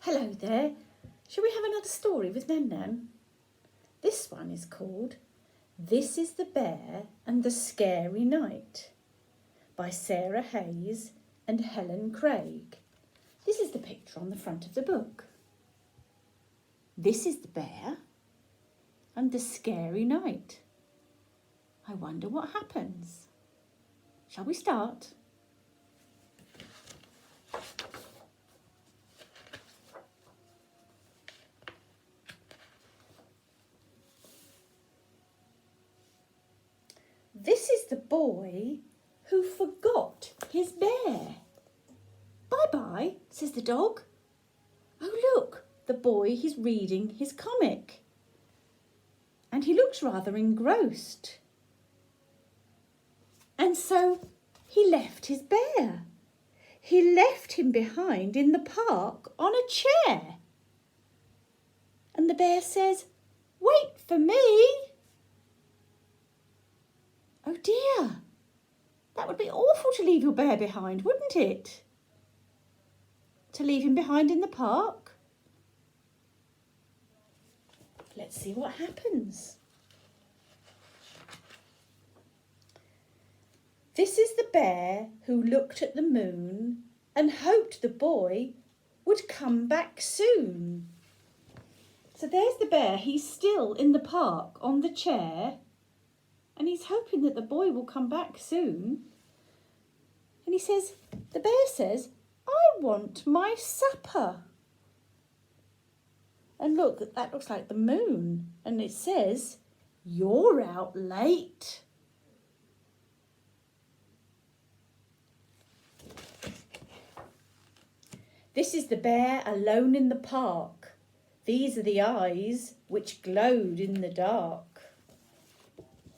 Hello there. Shall we have another story with NanNan? This one is called This is the Bear and the Scary Night by Sarah Hayes and Helen Craig. This is the picture on the front of the book. This is the bear and the scary night. I wonder what happens. Shall we start? This is the boy who forgot his bear. Bye-bye, says the dog. Oh, look, the boy, he's reading his comic. And he looks rather engrossed. And so he left his bear. He left him behind in the park on a chair. And the bear says, "Wait for me." Oh dear, that would be awful to leave your bear behind, wouldn't it? To leave him behind in the park? Let's see what happens. This is the bear who looked at the moon and hoped the boy would come back soon. So there's the bear, he's still in the park on the chair. And he's hoping that the boy will come back soon. And the bear says, "I want my supper." And look, that looks like the moon. And it says, "You're out late." This is the bear alone in the park. These are the eyes which glowed in the dark.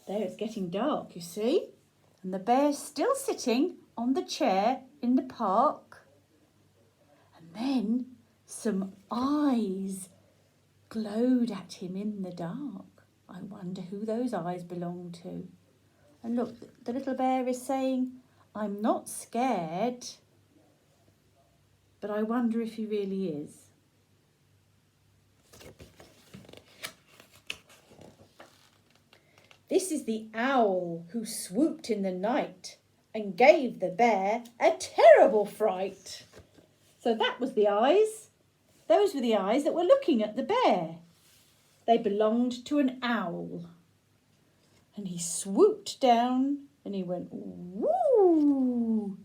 There, it's getting dark, you see. And the bear's still sitting on the chair in the park. And then some eyes glowed at him in the dark. I wonder who those eyes belong to. And look, the little bear is saying, "I'm not scared," but I wonder if he really is. This is the owl who swooped in the night and gave the bear a terrible fright. So that was the eyes. Those were the eyes that were looking at the bear. They belonged to an owl. And he swooped down and he went, "Woo!"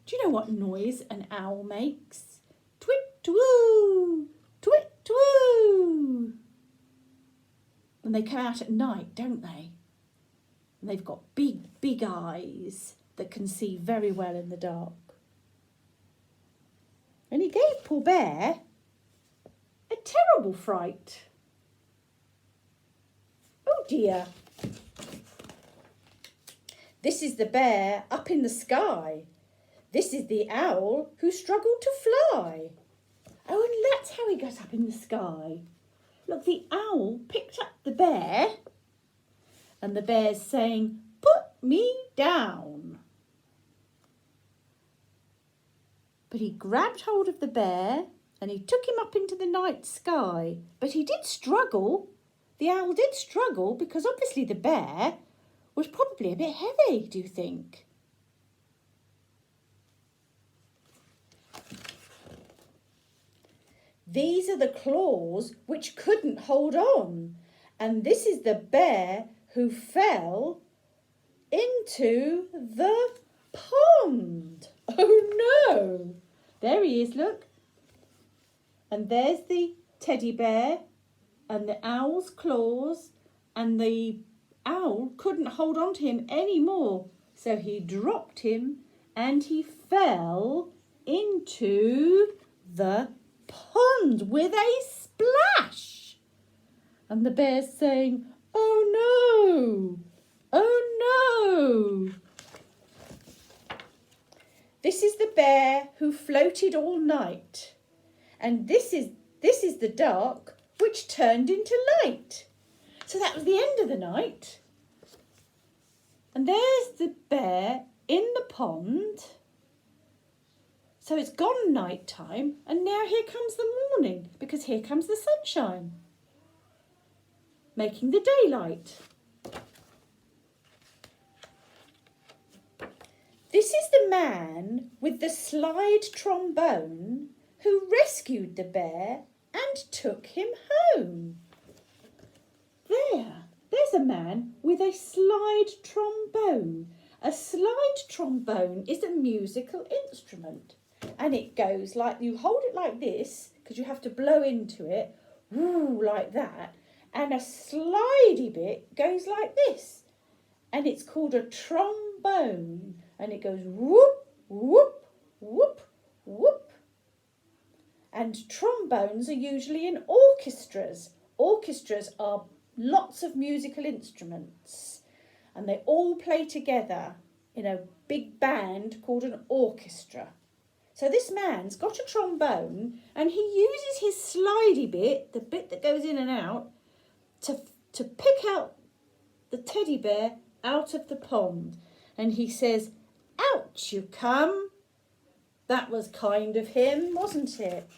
Do you know what noise an owl makes? Twit-twoo, twit-twoo. And they come out at night, don't they? And they've got big, big eyes that can see very well in the dark. And he gave poor bear a terrible fright. Oh dear. This is the bear up in the sky. This is the owl who struggled to fly. Oh, and that's how he got up in the sky. Look, the owl picked up the bear and the bear's saying, "Put me down." But he grabbed hold of the bear and he took him up into the night sky. But he did struggle. The owl did struggle because obviously the bear was probably a bit heavy, do you think? These are the claws which couldn't hold on. And this is the bear who fell into the pond. Oh no! There he is, look. And there's the teddy bear and the owl's claws, and the owl couldn't hold on to him anymore. So he dropped him and he fell into the pond with a splash. And the bear's saying, "Oh no, oh no." This is the bear who floated all night. And this is the dark which turned into light. So that was the end of the night. And there's the bear in the pond. So it's gone night time, and now here comes the morning, because here comes the sunshine, making the daylight. This is the man with the slide trombone who rescued the bear and took him home. There's a man with a slide trombone. A slide trombone is a musical instrument, and it goes like, you hold it like this because you have to blow into it, woo, like that, and a slidey bit goes like this, and it's called a trombone, and it goes whoop, whoop, whoop, whoop. And trombones are usually in orchestras. Orchestras are lots of musical instruments, and they all play together in a big band called an orchestra. So this man's got a trombone, and he uses his slidey bit, the bit that goes in and out, to pick out the teddy bear out of the pond. And he says, "Out you come." That was kind of him, wasn't it?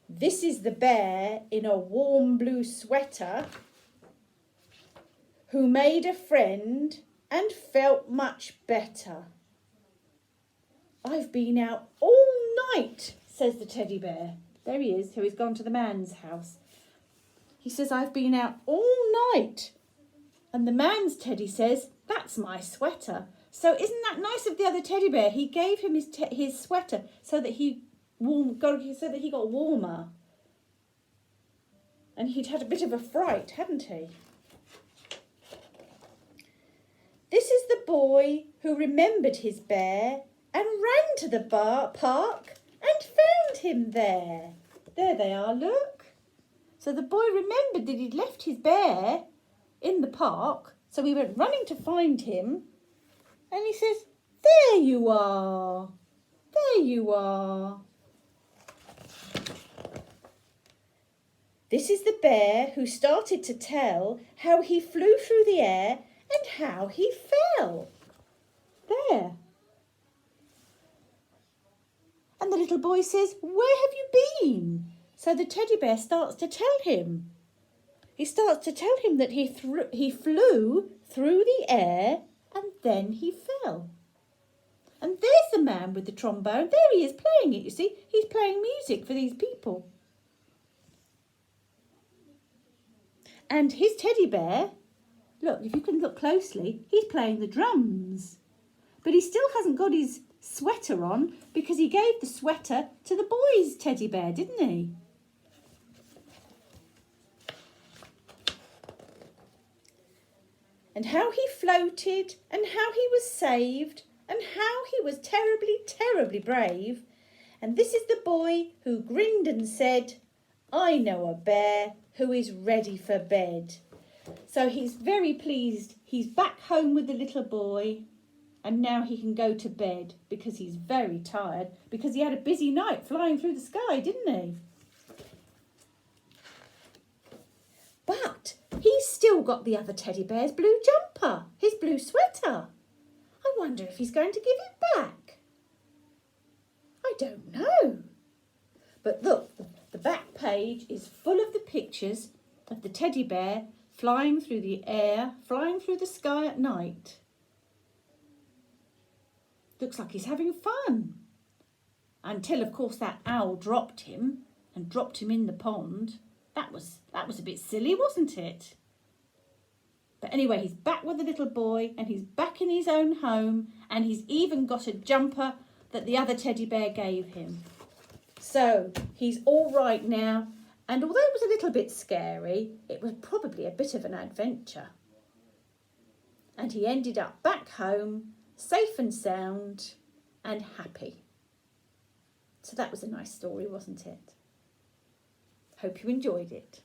This is the bear in a warm blue sweater who made a friend and felt much better. "I've been out all night," says the teddy bear. There he is, who has gone to the man's house. He says, "I've been out all night." And the man's teddy says, "That's my sweater." So isn't that nice of the other teddy bear? He gave him his sweater so that he got warmer. And he'd had a bit of a fright, hadn't he? This is the boy who remembered his bear and ran to the park and found him there. There they are, look. So the boy remembered that he'd left his bear in the park, so he went running to find him, and he says, "There you are, there you are." This is the bear who started to tell how he flew through the air and how he fell. There. And the little boy says, "Where have you been?" So the teddy bear starts to tell him. He starts to tell him that he flew through the air and then he fell. And there's the man with the trombone. There he is playing it, you see. He's playing music for these people. And his teddy bear, look, if you can look closely, he's playing the drums. But he still hasn't got his sweater on because he gave the sweater to the boy's teddy bear, didn't he? And how he floated, and how he was saved, and how he was terribly, terribly brave. And this is the boy who grinned and said, "I know a bear who is ready for bed." So he's very pleased. He's back home with the little boy, and now he can go to bed because he's very tired, because he had a busy night flying through the sky, didn't he? But he's still got the other teddy bear's blue jumper, his blue sweater. I wonder if he's going to give it back. I don't know. But look, the back page is full of the pictures of the teddy bear flying through the air, flying through the sky at night. Looks like he's having fun. Until, of course, that owl dropped him in the pond. That was a bit silly, wasn't it? But anyway, he's back with the little boy, and he's back in his own home, and he's even got a jumper that the other teddy bear gave him. So he's all right now, and although it was a little bit scary, it was probably a bit of an adventure. And he ended up back home, safe and sound and happy. So that was a nice story, wasn't it? Hope you enjoyed it.